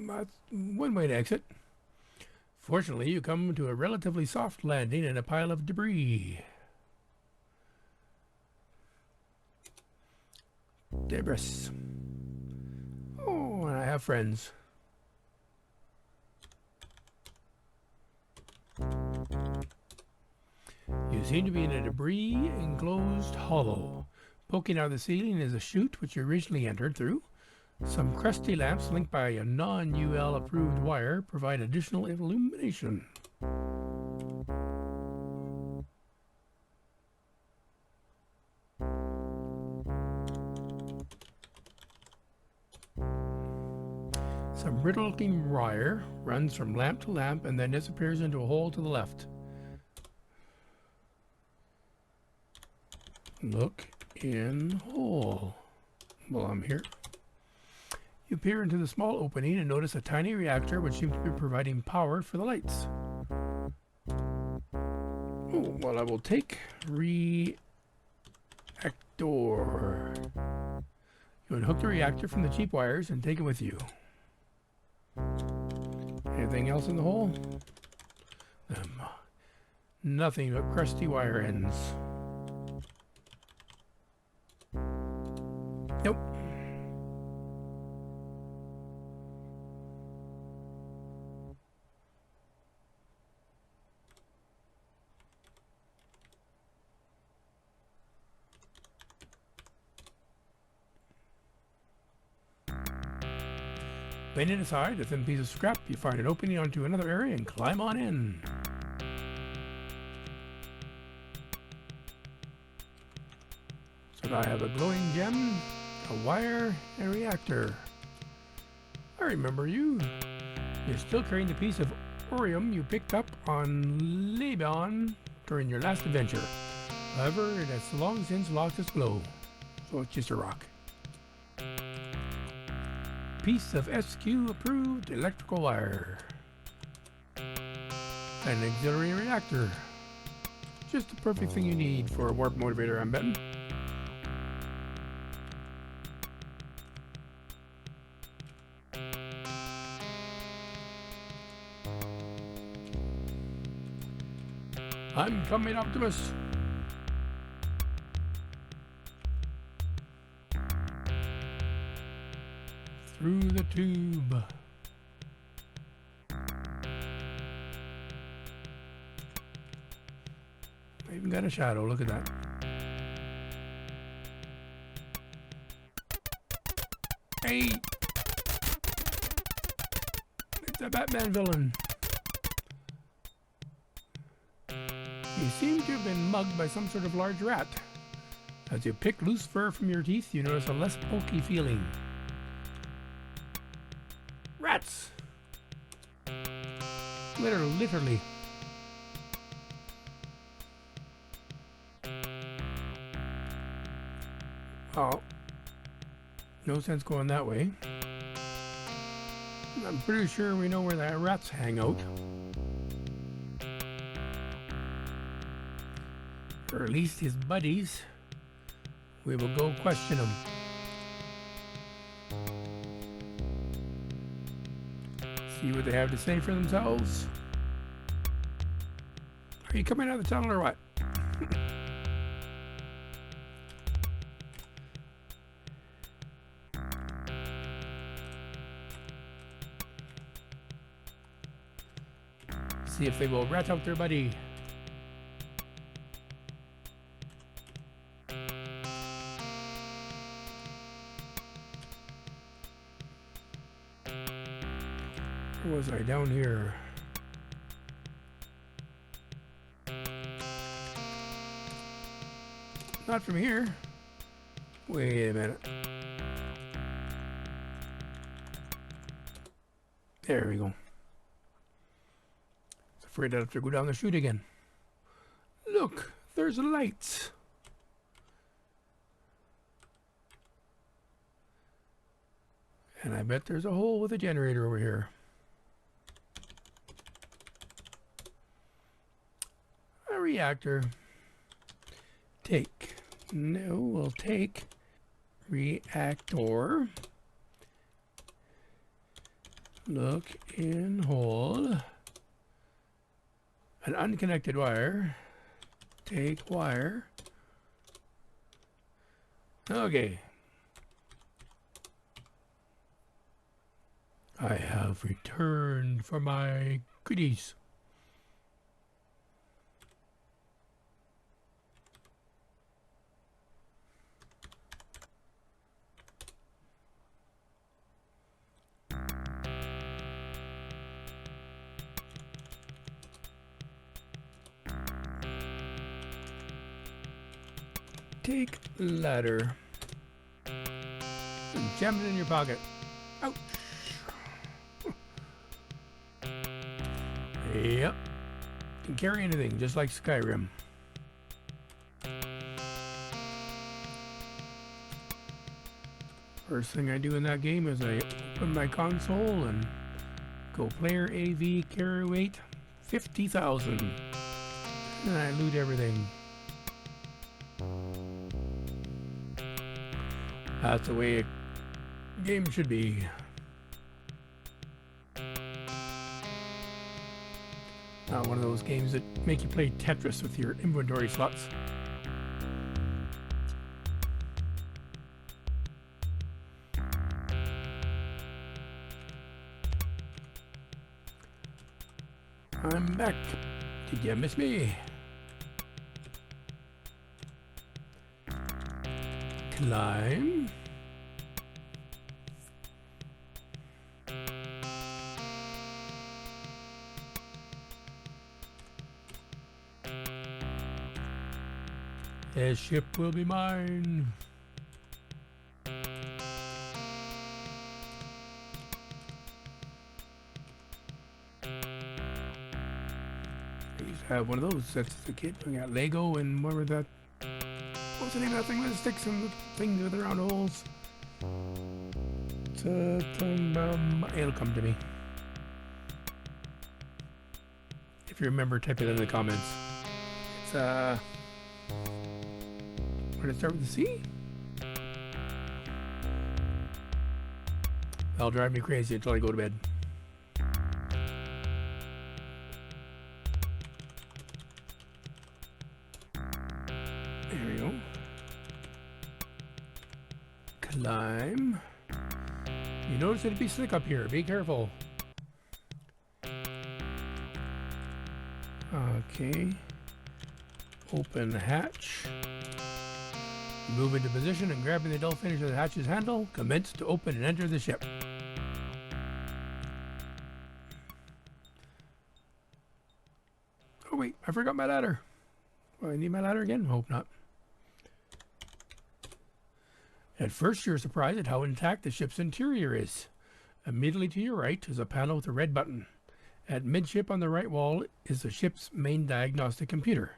That's one way to exit. Fortunately, you come to a relatively soft landing in a pile of debris. Debris. Oh, and I have friends. You seem to be in a debris-enclosed hollow. Poking out of the ceiling is a chute which you originally entered through. Some crusty lamps linked by a non-UL approved wire provide additional illumination. Some brittle-looking wire runs from lamp to lamp and then disappears into a hole to the left. Look in hole. Well, I'm here. You peer into the small opening and notice a tiny reactor which seems to be providing power for the lights. Oh, well, I will take reactor. You unhook the reactor from the cheap wires and take it with you. Anything else in the hole? Nothing but crusty wire ends. Nope. Laying aside a thin piece of scrap, you find an opening onto another area and climb on in. So now I have a glowing gem, a wire, and a reactor. I remember you. You're still carrying the piece of Orium you picked up on Lebanon during your last adventure. However, it has long since lost its glow, so it's just a rock. Piece of SQ approved electrical wire. An auxiliary reactor. Just the perfect thing you need for a warp motivator, I'm betting. I'm coming, Optimus. Through the tube. I even got a shadow, look at that. Hey! It's a Batman villain. You seem to have been mugged by some sort of large rat. As you pick loose fur from your teeth, you notice a less pokey feeling. Rats! Literally. Oh. No sense going that way. I'm pretty sure we know where the rats hang out. Or at least his buddies. We will go question them. See what they have to say for themselves. Are you coming out of the tunnel or what? See if they will rat out their buddy. Where was I? Down here. Not from here. Wait a minute. There we go. Afraid I'd have to go down the chute again. Look, there's lights. And I bet there's a hole with a generator over here. A reactor. Take. No, we'll take reactor. Look in hole. An unconnected wire. Take wire. Okay. I have returned for my goodies. Take ladder and jam it in your pocket. Ouch. Yep. Can carry anything, just like Skyrim. First thing I do in that game is I open my console and go player AV carry weight 50,000. And I loot everything. That's the way a game should be. Not one of those games that make you play Tetris with your inventory slots. I'm back. Did you miss me? Climb. This ship will be mine. I used to have one of those sets as a kid. We got Lego and what was that? What was the name of that thing with the sticks and the things with the round holes? It'll come to me. If you remember, type it in the comments. It's where did it start with the C? That'll drive me crazy until I go to bed. There we go. Climb. You notice it'd be slick up here. Be careful. Okay. Open the hatch. Move into position and grabbing the dull finish of the hatch's handle, commence to open and enter the ship. Oh wait, I forgot my ladder. Well, I need my ladder again? Hope not. At first you're surprised at how intact the ship's interior is. Immediately to your right is a panel with a red button. At midship on the right wall is the ship's main diagnostic computer.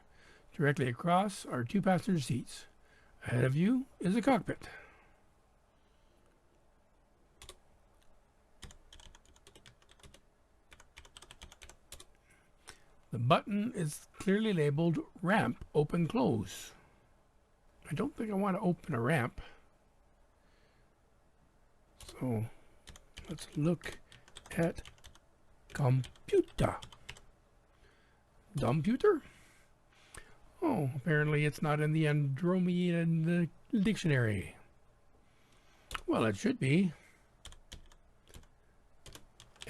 Directly across are 2 passenger seats. Ahead of you is a cockpit. The button is clearly labeled ramp open close. I don't think I want to open a ramp. So let's look at computer. Computer? Oh, apparently it's not in the Andromedan dictionary. Well, it should be.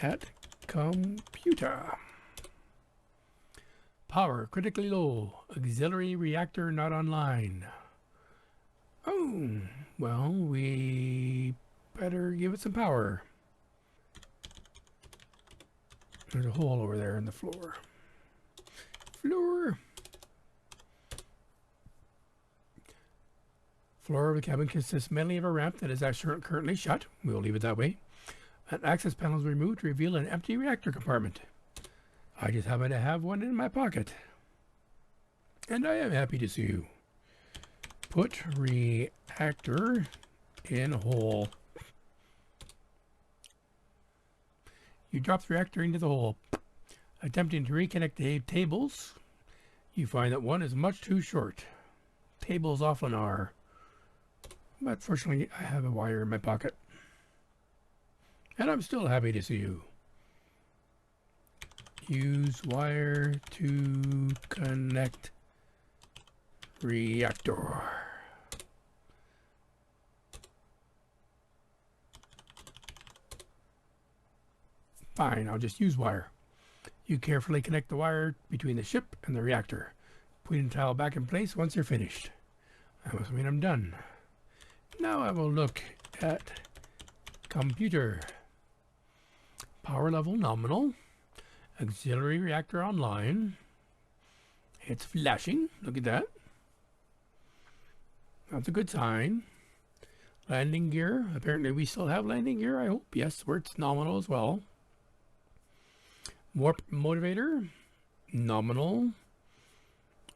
At computer. Power critically low. Auxiliary reactor not online. Oh, well, we better give it some power. There's a hole over there in the floor. Floor of the cabin consists mainly of a ramp that is actually currently shut. We'll leave it that way. An access panel is removed to reveal an empty reactor compartment. I just happen to have one in my pocket. And I am happy to see you. Put reactor in hole. You drop the reactor into the hole. Attempting to reconnect the tables, you find that one is much too short. Tables often are. But fortunately, I have a wire in my pocket. And I'm still happy to see you. Use wire to connect reactor. Fine, I'll just use wire. You carefully connect the wire between the ship and the reactor. Put the tile back in place once you're finished. That must mean I'm done. Now I will look at computer. Power level nominal. Auxiliary reactor online. It's flashing. Look at that. That's a good sign. Landing gear. Apparently we still have landing gear, I hope. Yes, where it's nominal as well. Warp motivator. Nominal.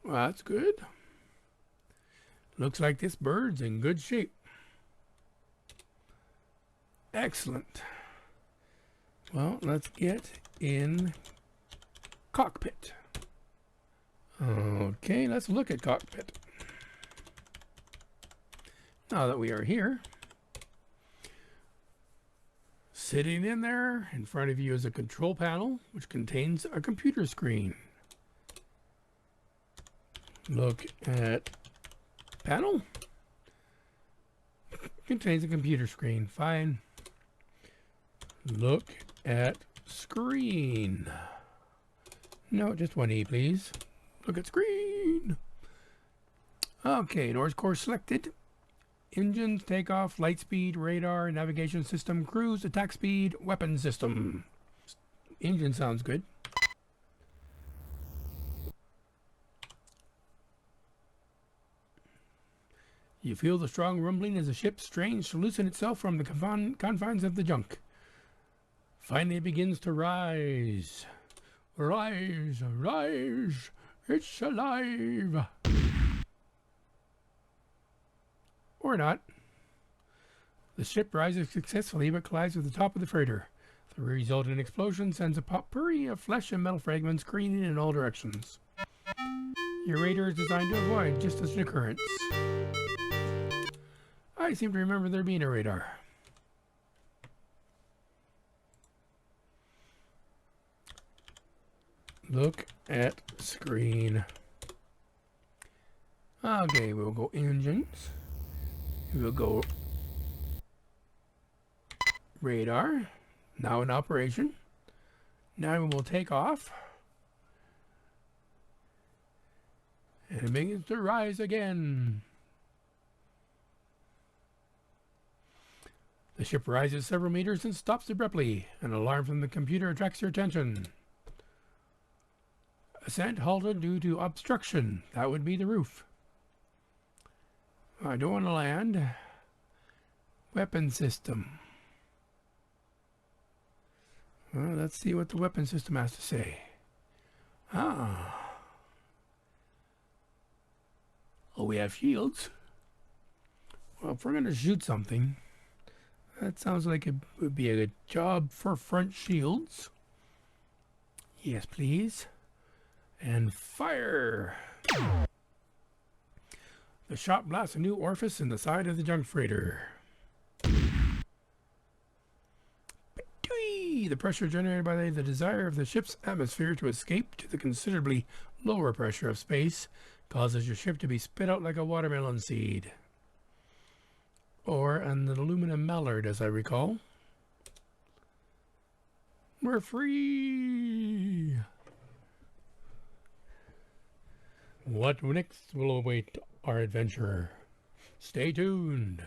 Well, that's good. Looks like this bird's in good shape. Excellent. Well, let's get in cockpit. Okay, let's look at cockpit. Now that we are here, sitting in there in front of you is a control panel which contains a computer screen. Look at panel. Contains a computer screen. Fine. Look at screen. No, just one E, please. Look at screen. Okay, North course selected. Engines, takeoff, light speed, radar, navigation system, cruise, attack speed, weapon system. Engine sounds good. You feel the strong rumbling as the ship strains to loosen itself from the confines of the junk. Finally it begins to rise. Rise, rise, it's alive. Or not. The ship rises successfully but collides with the top of the freighter. The resultant explosion sends a potpourri of flesh and metal fragments careening in all directions. Your radar is designed to avoid just such an occurrence. I seem to remember there being a radar. Look at screen. Okay, we'll go engines. We'll go radar. Now in operation. Now we will take off. And it begins to rise again. The ship rises several meters and stops abruptly. An alarm from the computer attracts your attention. Ascent halted due to obstruction. That would be the roof. I don't want to land. Weapon system. Well, let's see what the weapon system has to say. Oh, we have shields. Well, if we're going to shoot something, that sounds like it would be a good job for front shields. Yes, please. And fire! The shot blasts a new orifice in the side of the junk freighter. The pressure generated by the desire of the ship's atmosphere to escape to the considerably lower pressure of space causes your ship to be spit out like a watermelon seed. Or an aluminum mallard, as I recall. We're free! What next will await our adventurer? Stay tuned.